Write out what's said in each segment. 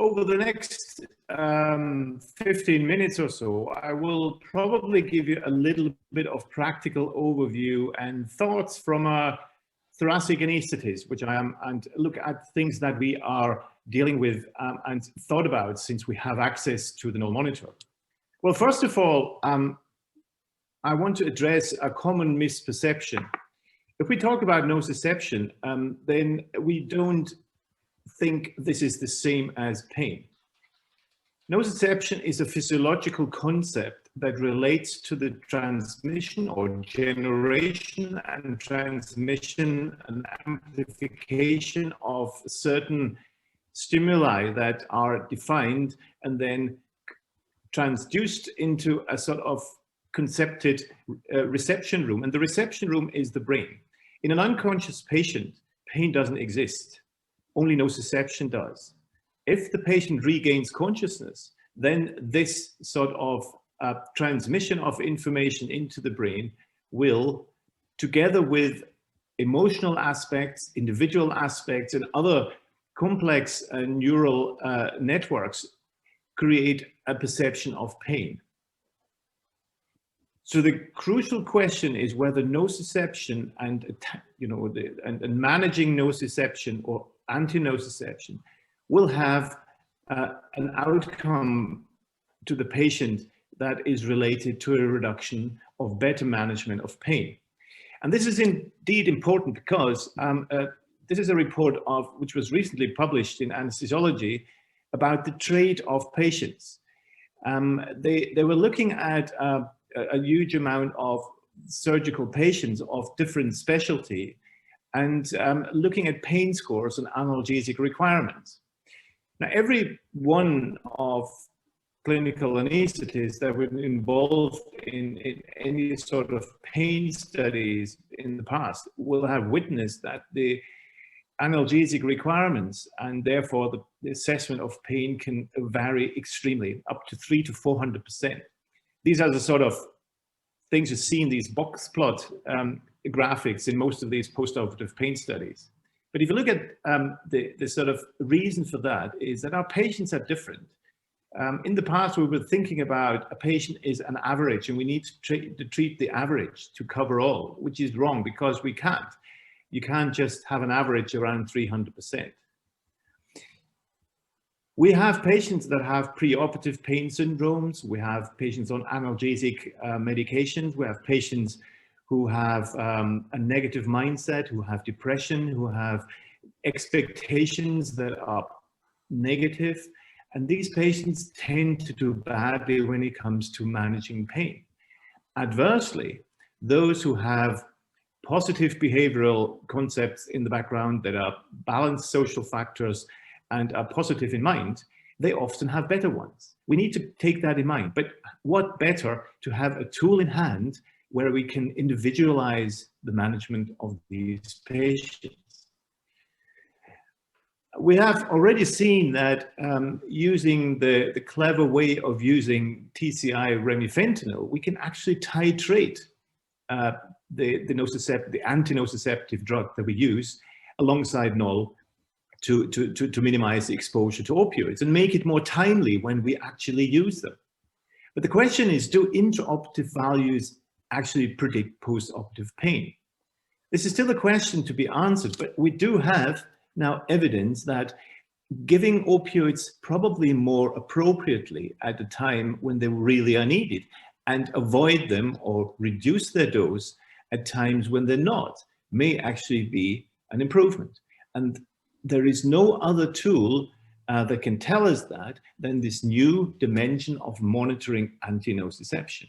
over the next 15 minutes or so, I will probably give you a little bit of practical overview and thoughts from a thoracic anesthetist, which I am, and look at things that we are dealing with and thought about since we have access to the NOL monitor. Well, first of all, I want to address a common misperception. If we talk about nociception, then we don't think this is the same as pain. Nociception is a physiological concept that relates to the transmission or generation and transmission and amplification of certain stimuli that are defined and then transduced into a sort of concepted reception room. And the reception room is the brain. In an unconscious patient, pain doesn't exist. Only nociception does. If the patient regains consciousness, then this sort of transmission of information into the brain will, together with emotional aspects, individual aspects, and other complex neural networks, create a perception of pain. So the crucial question is whether nociception and managing nociception or anti-nociception will have an outcome to the patient that is related to a reduction of better management of pain. And this is indeed important because this is a report which was recently published in Anesthesiology about the trade of patients. They were looking at a huge amount of surgical patients of different specialty and looking at pain scores and analgesic requirements. Now, every one of clinical anesthetists that were involved in any sort of pain studies in the past will have witnessed that the analgesic requirements and therefore the assessment of pain can vary extremely, up to 300 to 400%. These are the sort of things you see in these box plot graphics in most of these postoperative pain studies. But if you look at the sort of reason for that is that our patients are different. In the past, we were thinking about a patient is an average and we need to treat the average to cover all, which is wrong because we can't. You can't just have an average around 300%. We have patients that have preoperative pain syndromes. We have patients on analgesic medications. We have patients who have a negative mindset, who have depression, who have expectations that are negative. And these patients tend to do badly when it comes to managing pain. Adversely, those who have positive behavioral concepts in the background that are balanced social factors and are positive in mind, they often have better ones. We need to take that in mind. But what better to have a tool in hand where we can individualize the management of these patients. We have already seen that using the clever way of using TCI remifentanil, we can actually titrate the anti-nociceptive drug that we use alongside NOL to minimize the exposure to opioids and make it more timely when we actually use them. But the question is, do intraoperative values actually predict postoperative pain? This is still a question to be answered, but we do have now evidence that giving opioids probably more appropriately at the time when they really are needed and avoid them or reduce their dose at times when they're not may actually be an improvement. And there is no other tool that can tell us that than this new dimension of monitoring anti-nociception.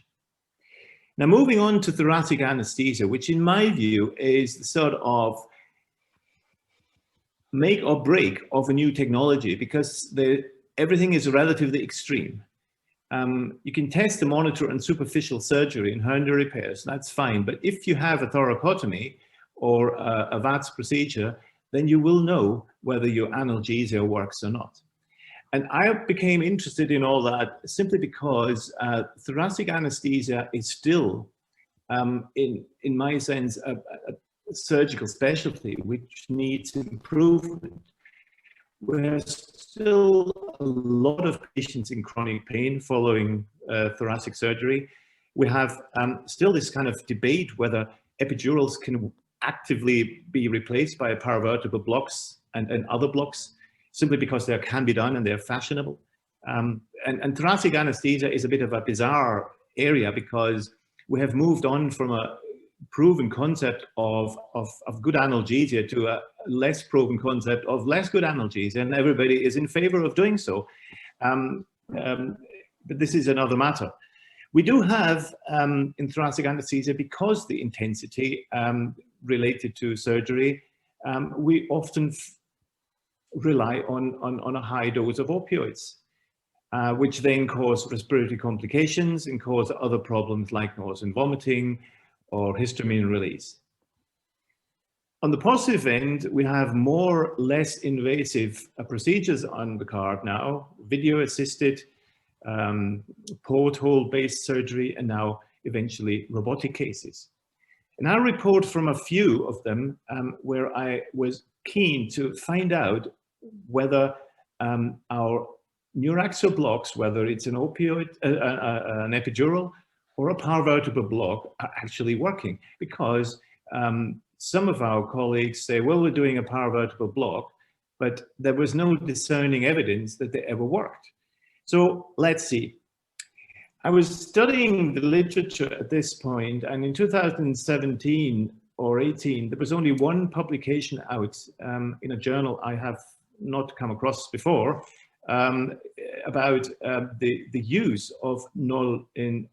Now, moving on to thoracic anesthesia, which in my view is the sort of make or break of a new technology because everything is relatively extreme. You can test the monitor on superficial surgery and hernia repairs, that's fine. But if you have a thoracotomy or a VATS procedure, then you will know whether your analgesia works or not. And I became interested in all that simply because thoracic anesthesia is still, in my sense, a surgical specialty which needs improvement. We're still a lot of patients in chronic pain following thoracic surgery. We have still this kind of debate whether epidurals can actively be replaced by paravertebral blocks and other blocks, simply because they can be done and they're fashionable. And thoracic anesthesia is a bit of a bizarre area, because we have moved on from a proven concept of good analgesia to a less proven concept of less good analgesia, and everybody is in favor of doing so. But this is another matter. We do have in thoracic anesthesia, because the intensity related to surgery, we often rely on a high dose of opioids, which then cause respiratory complications and cause other problems like nausea and vomiting or histamine release. On the positive end, we have more less invasive procedures on the card now, video assisted, porthole-based surgery, and now eventually robotic cases. And I'll report from a few of them where I was keen to find out whether our neuraxial blocks, whether it's an opioid, an epidural, or a paravertebral block, are actually working. Because some of our colleagues say, well, we're doing a paravertebral block, but there was no discerning evidence that they ever worked. So let's see. I was studying the literature at this point, and in 2017 or 18, there was only one publication out in a journal I have not come across before about the use of NOL in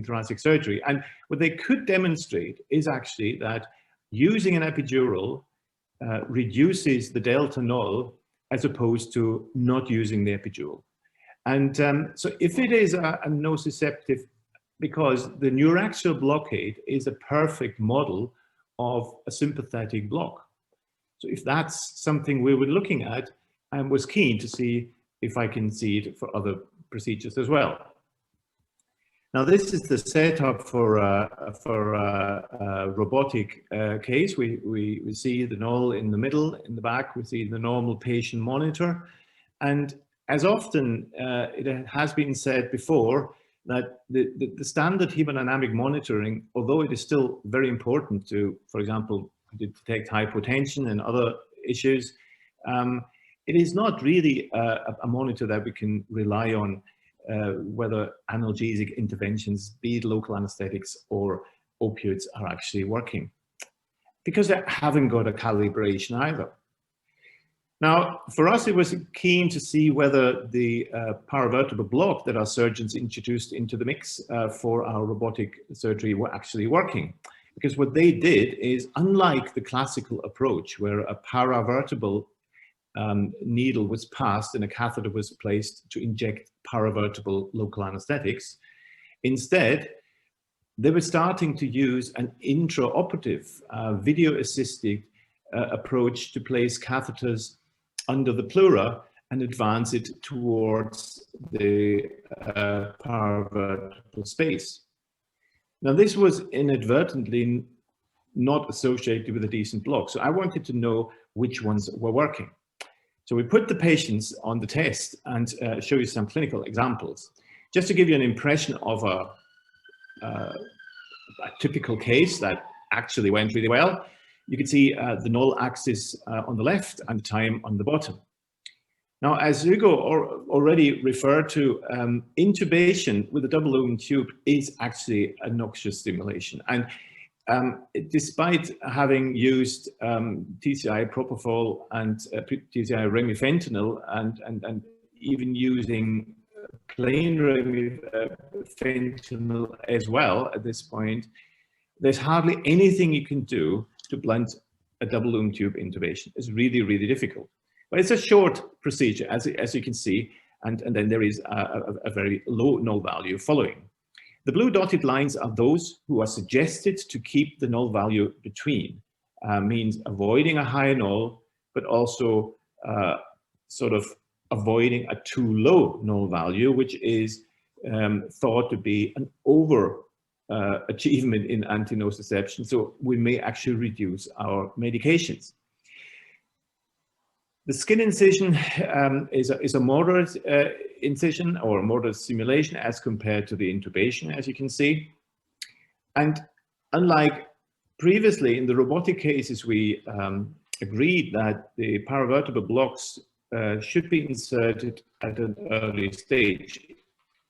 thoracic surgery. And what they could demonstrate is actually that using an epidural reduces the delta NOL as opposed to not using the epidural. And so if it is a nociceptive, because the neuraxial blockade is a perfect model of a sympathetic block. So if that's something we were looking at, I was keen to see if I can see it for other procedures as well. Now this is the setup for a robotic case. We see the NOL in the middle, in the back, we see the normal patient monitor. And as often it has been said before, that the standard hemodynamic monitoring, although it is still very important to, for example, to detect hypotension and other issues, it is not really a monitor that we can rely on whether analgesic interventions, be it local anesthetics or opioids, are actually working, because they haven't got a calibration either. Now, for us, it was keen to see whether the paravertebral block that our surgeons introduced into the mix for our robotic surgery were actually working. Because what they did is, unlike the classical approach where a paravertebral needle was passed and a catheter was placed to inject paravertebral local anesthetics, instead, they were starting to use an intraoperative video-assisted approach to place catheters under the pleura and advance it towards the paravertebral space. Now, this was inadvertently not associated with a decent block, so I wanted to know which ones were working. So we put the patients on the test and show you some clinical examples, just to give you an impression of a typical case that actually went really well. You can see the NOL axis on the left and the time on the bottom. Now, as Hugo already referred to, intubation with a double lumen tube is actually a noxious stimulation. And despite having used TCI propofol and TCI remifentanil and even using plain remifentanil as well at this point, there's hardly anything you can do to blunt a double lumen tube intubation. It's really, really difficult. But it's a short procedure, as you can see, and then there is a very low NOL value following. The blue dotted lines are those who are suggested to keep the NOL value between, means avoiding a higher NOL, but also sort of avoiding a too low NOL value, which is thought to be an over achievement in anti-nociception, so we may actually reduce our medications. The skin incision is a moderate incision or moderate stimulation as compared to the intubation, as you can see. And unlike previously in the robotic cases, we agreed that the paravertebral blocks should be inserted at an early stage.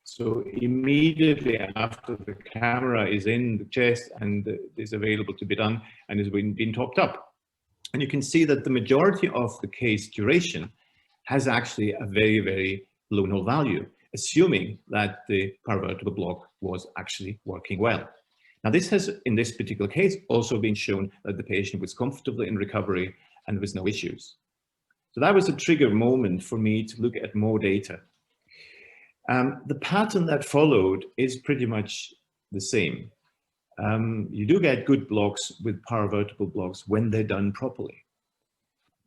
So immediately after the camera is in the chest and is available to be done and has been topped up. And you can see that the majority of the case duration has actually a very, very low null value, assuming that the paravertebral block was actually working well. Now, this has, in this particular case, also been shown that the patient was comfortable in recovery and there was no issues. So that was a trigger moment for me to look at more data. The pattern that followed is pretty much the same. You do get good blocks with paravertebral blocks when they're done properly.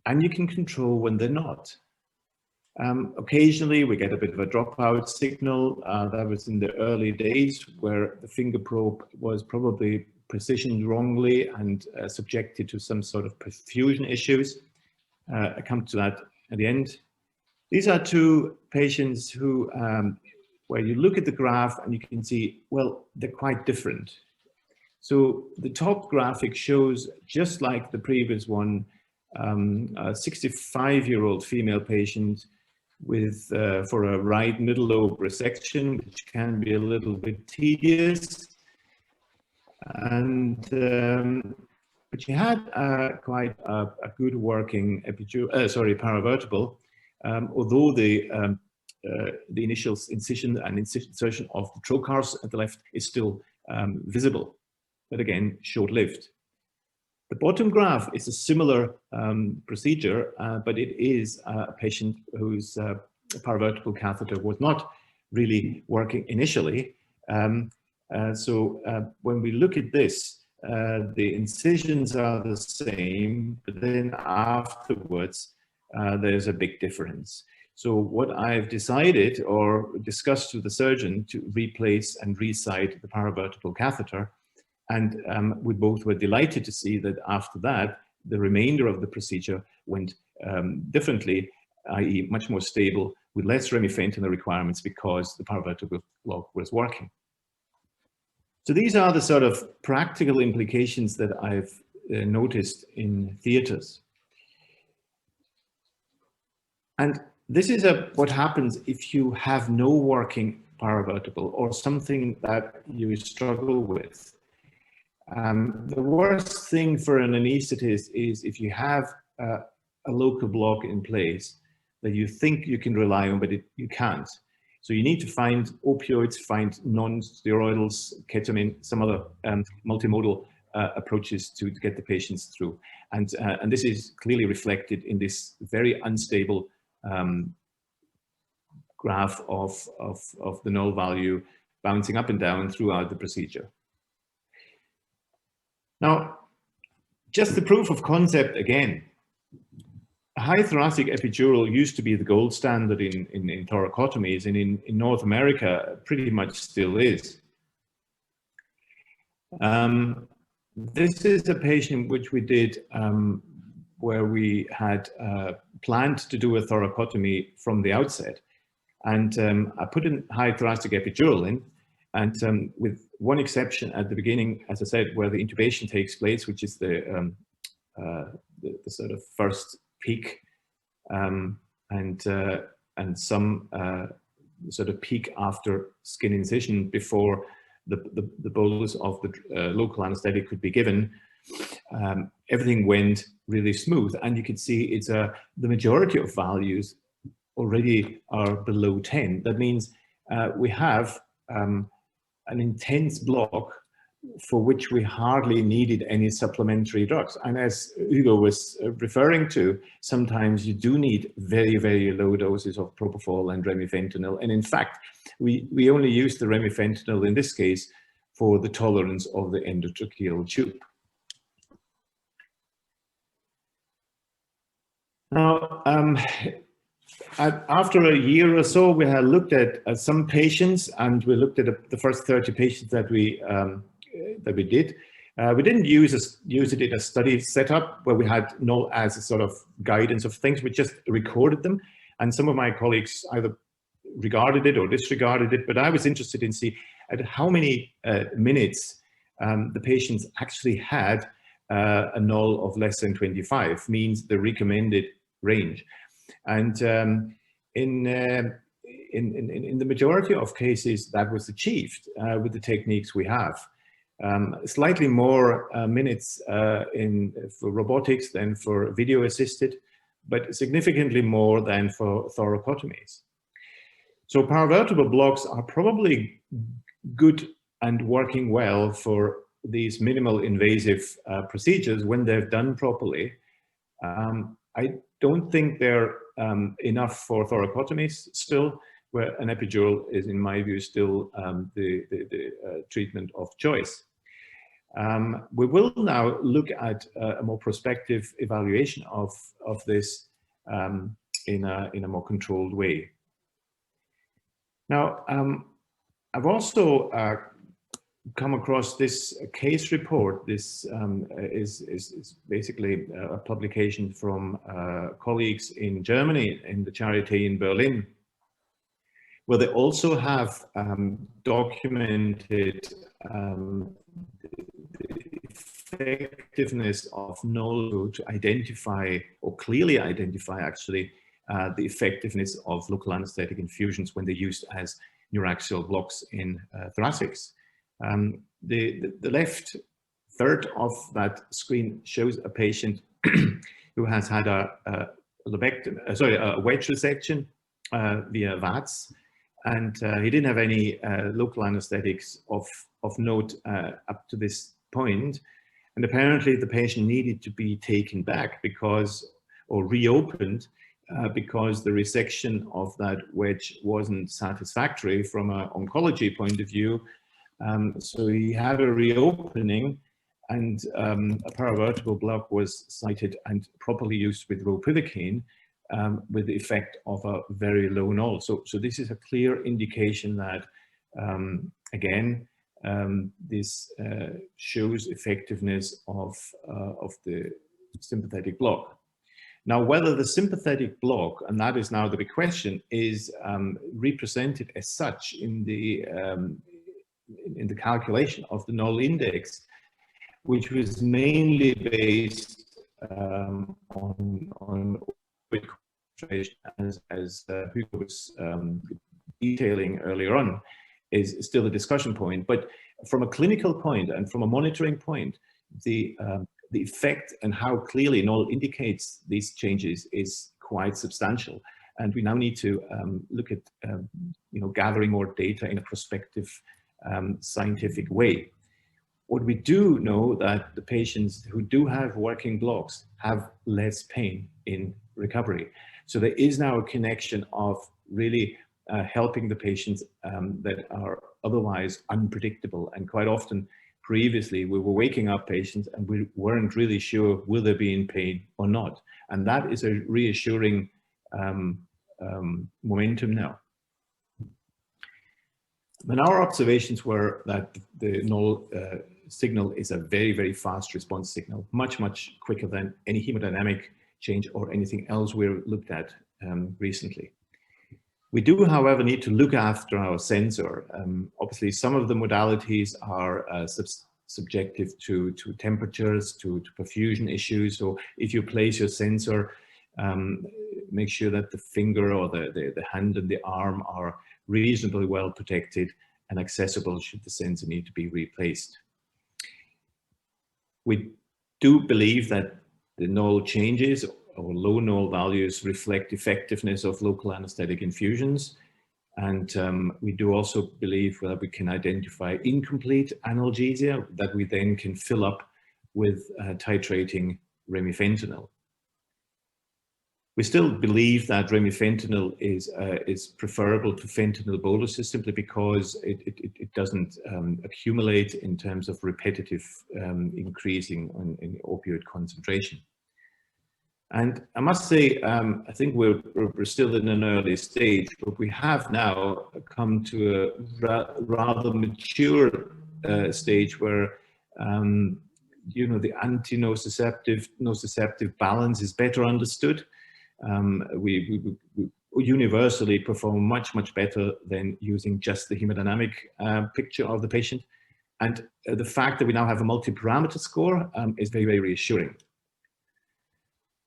And you can control when they're not. Occasionally we get a bit of a dropout signal. That was in the early days where the finger probe was probably positioned wrongly and subjected to some sort of perfusion issues. I come to that at the end. These are two patients who, where you look at the graph and you can see, well, they're quite different. So the top graphic shows, just like the previous one, a 65-year-old female patient with, for a right middle lobe resection, which can be a little bit tedious. And, but she had quite a good working paravertebral, although the initial incision and insertion of the trocars at the left is still visible, but again, short-lived. The bottom graph is a similar procedure, but it is a patient whose paravertebral catheter was not really working initially. So when we look at this, the incisions are the same, but then afterwards, there's a big difference. So what I've decided or discussed with the surgeon to replace and resite the paravertebral catheter, and we both were delighted to see that after that, the remainder of the procedure went differently, i.e. much more stable, with less remifentanil requirements because the paravertebral block was working. So these are the sort of practical implications that I've noticed in theaters. And this is what happens if you have no working paravertebral or something that you struggle with. The worst thing for an anesthetist is if you have a local block in place that you think you can rely on, but you can't. So you need to find opioids, find non-steroidals, ketamine, some other multimodal approaches to get the patients through. And this is clearly reflected in this very unstable graph of the null value bouncing up and down throughout the procedure. Now, just the proof of concept again. A high thoracic epidural used to be the gold standard in thoracotomies, and in North America pretty much still is. This is a patient which we did where we had planned to do a thoracotomy from the outset. And I put a high thoracic epidural in, and with one exception at the beginning, as I said, where the intubation takes place, which is the sort of first peak, and some sort of peak after skin incision before the bolus of the local anesthetic could be given. Everything went really smooth, and you can see it's the majority of values already are below 10. That means we have an intense block for which we hardly needed any supplementary drugs. And as Hugo was referring to, sometimes you do need very, very low doses of propofol and remifentanil. And in fact, we only use the remifentanil in this case for the tolerance of the endotracheal tube. Now, after a year or so, we had looked at some patients, and we looked at the first 30 patients that we did. We didn't use it in a study setup where we had NOL as a sort of guidance of things. We just recorded them, and some of my colleagues either regarded it or disregarded it, but I was interested in see at how many minutes the patients actually had a NOL of less than 25, means the recommended range. And in the majority of cases, that was achieved with the techniques we have. Slightly more minutes for robotics than for video assisted, but significantly more than for thoracotomies. So paravertebral blocks are probably good and working well for these minimal invasive procedures when they're done properly. I don't think they're enough for thoracotomies still, where an epidural is, in my view, still the treatment of choice. We will now look at a more prospective evaluation of this in a more controlled way. Now, I've also come across this case report. This is basically a publication from colleagues in Germany, in the Charité in Berlin, where they also have documented the effectiveness of NOL to identify, or clearly identify actually, the effectiveness of local anesthetic infusions when they're used as neuraxial blocks in thoracics. The left third of that screen shows a patient who has had a wedge resection via VATS, and he didn't have any local anesthetics of note up to this point. And apparently the patient needed to be taken back or reopened because the resection of that wedge wasn't satisfactory from an oncology point of view. So he had a reopening, and a paravertebral block was cited and properly used with ropivacaine with the effect of a very low NOL. So this is a clear indication that, again, this shows effectiveness of the sympathetic block. Now, whether the sympathetic block, and that is now the big question, is represented as such in the calculation of the NOL index, which was mainly based on concentration, as Hugo was detailing earlier on, is still a discussion point. But from a clinical point and from a monitoring point, the effect and how clearly NOL indicates these changes is quite substantial. And we now need to look at gathering more data in a prospective scientific way. What we do know that the patients who do have working blocks have less pain in recovery. So there is now a connection of really helping the patients that are otherwise unpredictable. And quite often previously we were waking up patients and we weren't really sure will they be in pain or not. And that is a reassuring momentum now. And our observations were that the NOL signal is a very, very fast response signal, much, much quicker than any hemodynamic change or anything else we've looked at recently. We do, however, need to look after our sensor. Obviously, some of the modalities are subjective to temperatures, to perfusion issues. So if you place your sensor, make sure that the finger or the hand and the arm are reasonably well protected and accessible should the sensor need to be replaced. We do believe that the NOL changes or low NOL values reflect effectiveness of local anesthetic infusions. And we do also believe that we can identify incomplete analgesia that we then can fill up with titrating remifentanil. We still believe that remifentanil is preferable to fentanyl boluses simply because it doesn't accumulate in terms of repetitive increasing in opioid concentration. And I must say, I think we're still in an early stage, but we have now come to a rather mature stage where you know, the anti-nociceptive balance is better understood. We universally perform much better than using just the hemodynamic picture of the patient. And the fact that we now have a multi-parameter score is very reassuring.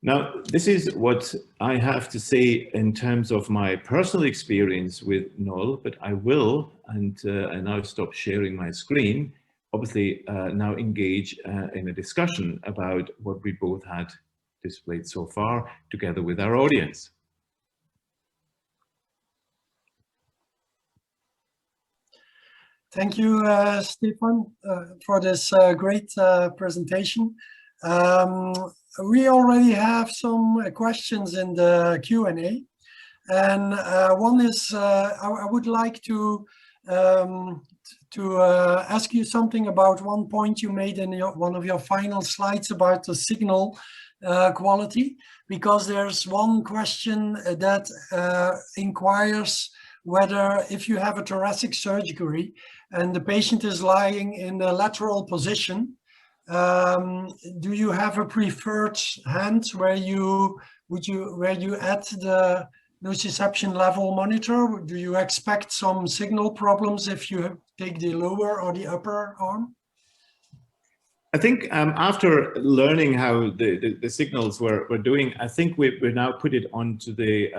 Now, this is what I have to say in terms of my personal experience with NOL, but I will, and I now stop sharing my screen, obviously now engage in a discussion about what we both had displayed so far together with our audience. Thank you, Stefan, for this great presentation. We already have some questions in the Q&A, and one is I would like to ask you something about one point you made in one of your final slides about the signal quality, because there's one question that inquires whether if you have a thoracic surgery and the patient is lying in the lateral position, do you have a preferred hand where you add the nociception level monitor? Do you expect some signal problems if you take the lower or the upper arm? I think after learning how the signals were doing, I think we now put it onto the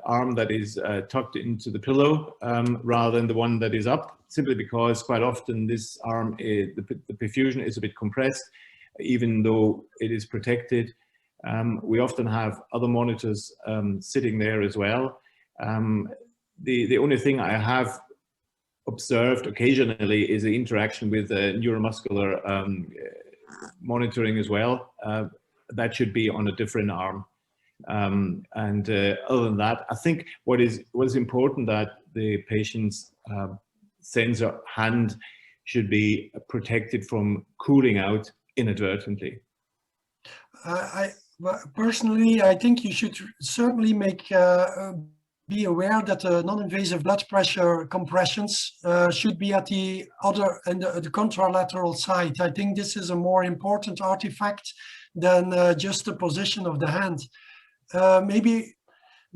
arm that is tucked into the pillow rather than the one that is up, simply because quite often this arm, the perfusion is a bit compressed, even though it is protected. We often have other monitors sitting there as well. The only thing I have observed occasionally is the interaction with neuromuscular monitoring as well. That should be on a different arm. And other than that, I think what is important that the patient's sensor hand should be protected from cooling out inadvertently. Personally, I think you should certainly be aware that the non-invasive blood pressure compressions should be at the other and the contralateral side. I think this is a more important artifact than just the position of the hand.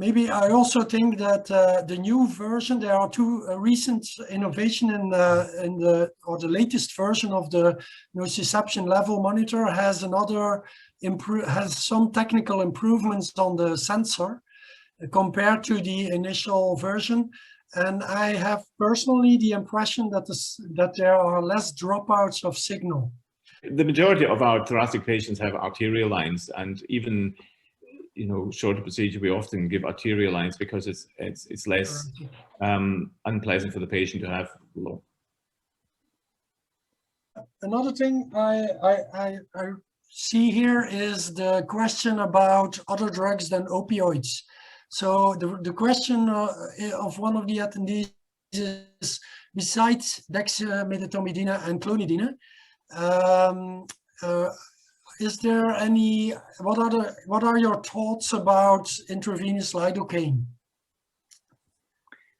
Maybe I also think that the new version, there are two recent innovation in the latest version of the nociception level monitor has some technical improvements on the sensor compared to the initial version, and I have personally the impression that there are less dropouts of signal. The majority of our thoracic patients have arterial lines, and even shorter procedure, we often give arterial lines because it's less unpleasant for the patient to have below. Another thing I see here is the question about other drugs than opioids. So the question of one of the attendees is, besides dexmedetomidine and clonidine, is there any? What are your thoughts about intravenous lidocaine?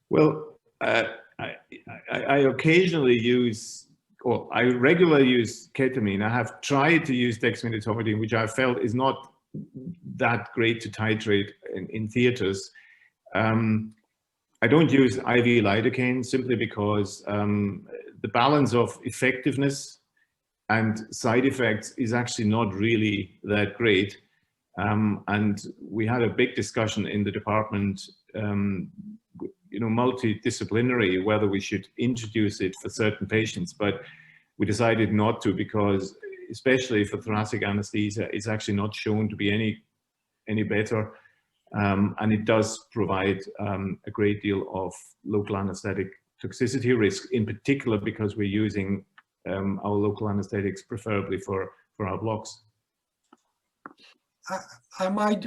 Well, I occasionally use, or I regularly use ketamine. I have tried to use dexmedetomidine, which I felt is not that great to titrate in theaters. I don't use IV lidocaine simply because the balance of effectiveness and side effects is actually not really that great. And we had a big discussion in the department, multidisciplinary, whether we should introduce it for certain patients, but we decided not to, because especially for thoracic anesthesia, it's actually not shown to be any better. And it does provide a great deal of local anesthetic toxicity risk, in particular because we're using our local anesthetics preferably for our blocks. I might,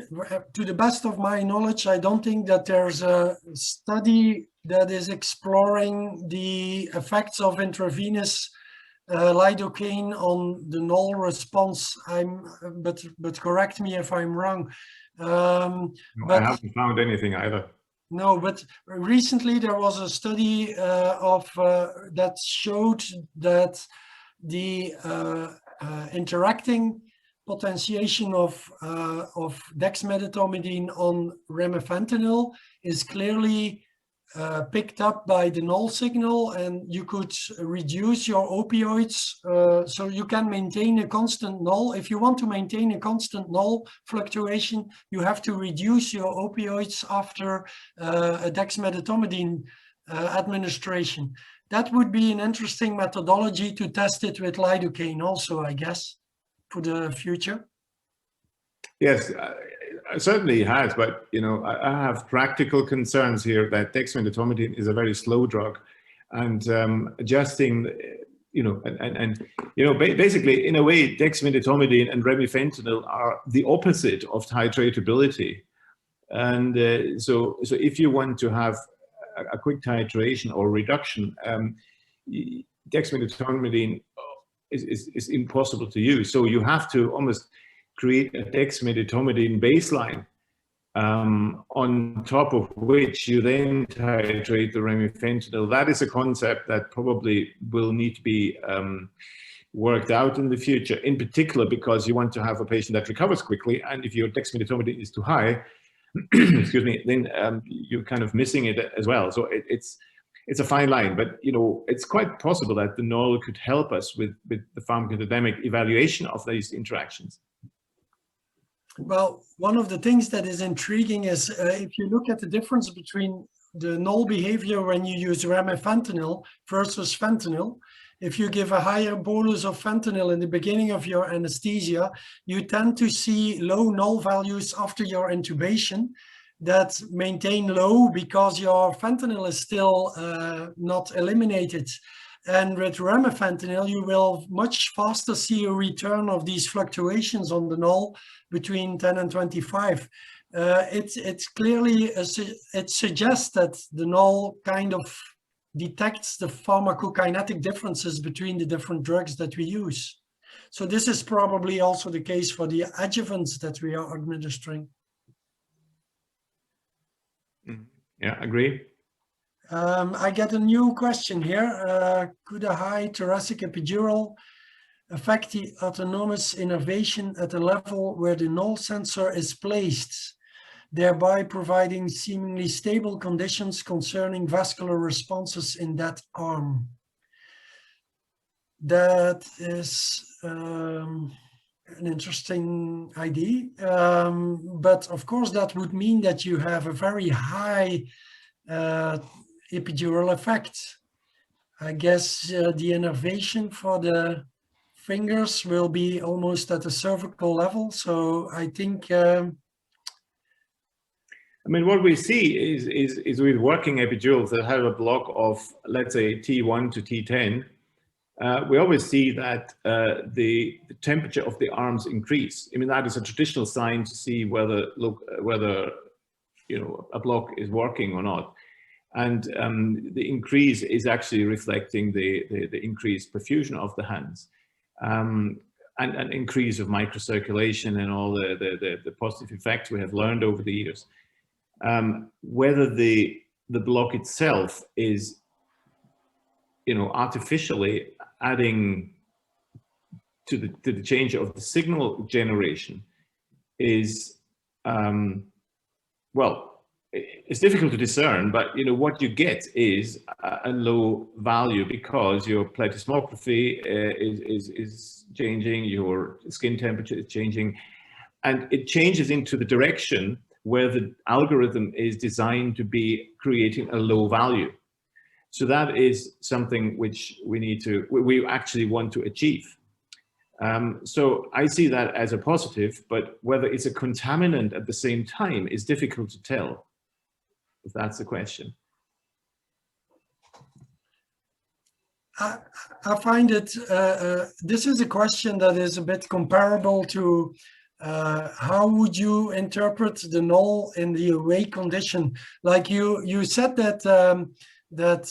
to the best of my knowledge, I don't think that there's a study that is exploring the effects of intravenous lidocaine on the NOL response. But correct me if I'm wrong. No, I haven't found anything either. No, but recently there was a study that showed that the interacting potentiation of dexmedetomidine on remifentanil is clearly picked up by the NOL signal, and you could reduce your opioids, so you can maintain a constant NOL. If you want to maintain a constant NOL fluctuation, you have to reduce your opioids after a dexmedetomidine administration. That would be an interesting methodology to test it with lidocaine also, I guess, for the future. Yes, it certainly has, but you know, I have practical concerns here that dexmedetomidine is a very slow drug, and adjusting, you know, and you know, basically in a way, dexmedetomidine and remifentanil are the opposite of titratability, and so if you want to have a quick titration or reduction, dexmedetomidine is impossible to use. So you have to almost create a dexmedetomidine baseline on top of which you then titrate the remifentanil. That is a concept that probably will need to be worked out in the future, in particular because you want to have a patient that recovers quickly, and if your dexmedetomidine is too high, excuse me, then you're kind of missing it as well. So it's a fine line, but you know, it's quite possible that the NOL could help us with the pharmacodynamic evaluation of these interactions. Well, one of the things that is intriguing is if you look at the difference between the NOL behavior when you use remifentanil versus fentanyl. If you give a higher bolus of fentanyl in the beginning of your anesthesia, you tend to see low NOL values after your intubation that maintain low because your fentanyl is still not eliminated. And with remifentanil, you will much faster see a return of these fluctuations on the NOL between 10 and 25. It's clearly, it suggests that the NOL kind of detects the pharmacokinetic differences between the different drugs that we use. So this is probably also the case for the adjuvants that we are administering. Yeah, agree. I get a new question here. Could a high thoracic epidural affect the autonomous innervation at a level where the NOL sensor is placed, thereby providing seemingly stable conditions concerning vascular responses in that arm? That is an interesting idea, but of course that would mean that you have a very high epidural effect. I guess the innervation for the fingers will be almost at the cervical level. So I think I mean, what we see is with working epidurals that have a block of, let's say, T1 to T10, we always see that the temperature of the arms increase. I mean, that is a traditional sign to see whether you know, a block is working or not. And the increase is actually reflecting the increased perfusion of the hands, and an increase of microcirculation and all the positive effects we have learned over the years. Whether the block itself is, you know, artificially adding to the change of the signal generation is, well, it's difficult to discern, but you know what you get is a low value because your plethysmography is changing, your skin temperature is changing, and it changes into the direction where the algorithm is designed to be creating a low value. So that is something which we actually want to achieve. So I see that as a positive, but whether it's a contaminant at the same time is difficult to tell, if that's the question. I find it, this is a question that is a bit comparable to how would you interpret the NOL in the awake condition? Like you said that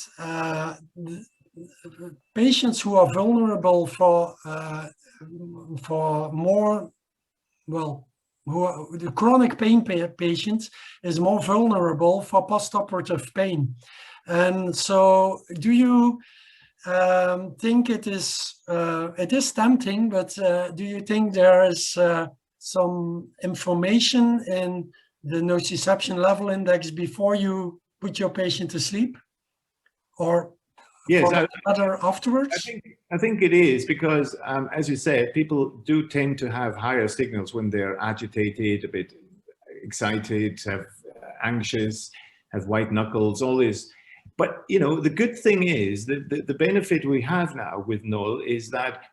patients who are vulnerable for more, well, the chronic pain patients is more vulnerable for postoperative pain. And so do you think it is tempting, but do you think there is some information in the nociception level index before you put your patient to sleep, or yes, afterwards? I think it is because, as you said, people do tend to have higher signals when they're agitated, a bit excited, have anxious, have white knuckles, all this. But you know, the good thing is that the benefit we have now with NOL is that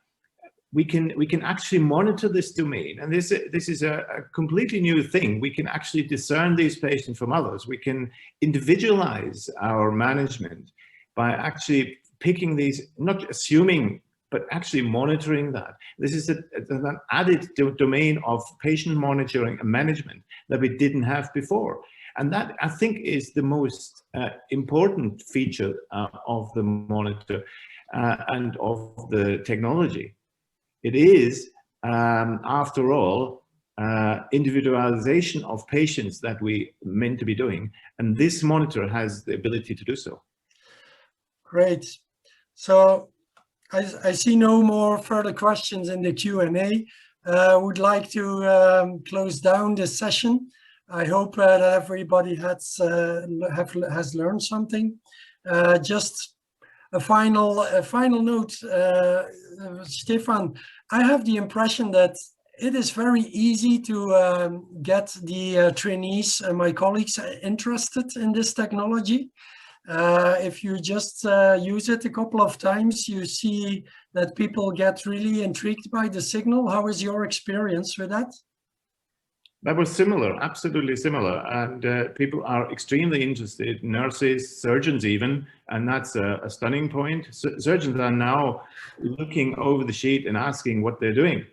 we can actually monitor this domain, and this is a completely new thing. We can actually discern these patients from others. We can individualize our management by actually picking these, not assuming, but actually monitoring that. This is an added domain of patient monitoring and management that we didn't have before. And that, I think, is the most important feature of the monitor and of the technology. It is, after all, individualization of patients that we meant to be doing. And this monitor has the ability to do so. Great. So I see no more further questions in the Q&A. Would like to close down this session. I hope that everybody has learned something. Just a final note, Stefan. I have the impression that it is very easy to get the trainees and my colleagues interested in this technology. If you just use it a couple of times, you see that people get really intrigued by the signal. How is your experience with that? That was similar, absolutely similar. And people are extremely interested, nurses, surgeons even, and that's a stunning point. Surgeons are now looking over the sheet and asking what they're doing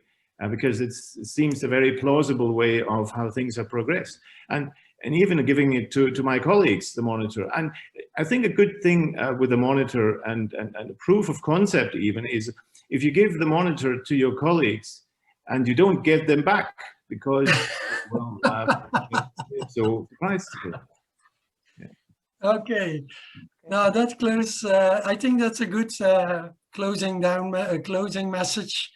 because it seems a very plausible way of how things have progressed. And even giving it to my colleagues, the monitor. And I think a good thing with the monitor and a proof of concept even is if you give the monitor to your colleagues and you don't get them back because, well, so surprised. Yeah. Okay, now that's close. I think that's a good closing message.